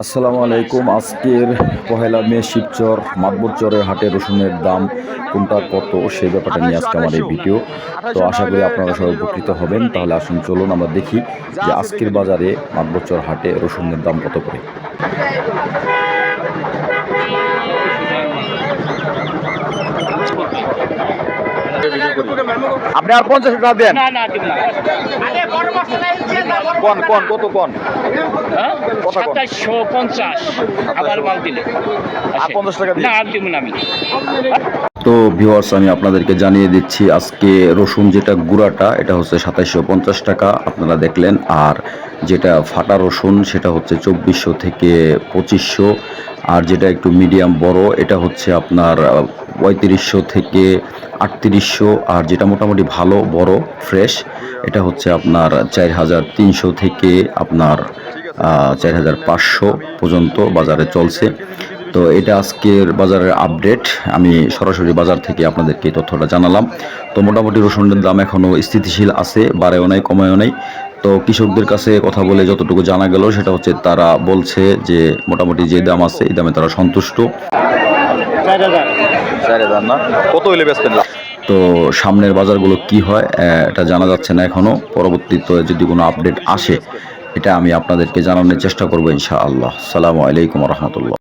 আসসালামু আলাইকুম। আজকের পহেলা মে শিবচর মাতবরচরের হাটে রসুনের দাম কোনটা কত সেই ব্যাপারটা নিয়ে আজকে আমার এই ভিডিও। তো আশা করি আপনারা সবাই উপকৃত হবেন। তাহলে আসুন চলুন আমরা দেখি যে আজকের বাজারে মাতবরচর হাটে রসুনের দাম কত করে। আপনি আর 50 টাকা দেন। কোন কোন কত কোন? 2750 আবার মাল দিলে আর 50 টাকা দিন। না আর দিব না আমি। তো ভিউয়ার্স, আমি আপনাদেরকে জানিয়ে দিচ্ছি আজকে রসুন যেটা গুঁড়াটা এটা হচ্ছে 2750 টাকা আপনারা দেখলেন, আর যেটা ফাটা রসুন সেটা হচ্ছে 2400 থেকে 2500, আর যেটা একটু মিডিয়াম বড় এটা হচ্ছে আপনার 3500 থেকে 3800, আর যেটা মোটামুটি ভালো বড় ফ্রেশ এটা হচ্ছে আপনার 4300 থেকে আপনার 4500 পর্যন্ত বাজারে চলছে। তো এটা আজকের বাজারের আপডেট, আমি সরাসরি বাজার থেকে আপনাদেরকে এই তথ্যটা জানালাম। তো মোটামুটি রসুনের দাম এখনও স্থিতিশীল আছে, বাড়েও নাই কমেও নাই। তো কৃষকদের কাছে কথা বলে যতটুকু জানা গেল সেটা হচ্ছে তারা বলছে যে মোটামুটি যে দাম আছে এই দামে তারা সন্তুষ্ট। 4000 না, কত হইলে বেচবেন? তো সামনের বাজারগুলো কি হয় এটা জানা যাচ্ছে না এখনো। পরবর্তীতে যদি কোনো আপডেট আসে এটা আমি আপনাদেরকে জানানোর চেষ্টা করবো ইনশাআল্লাহ। আসসালামু আলাইকুম রহমতুল্লাহ।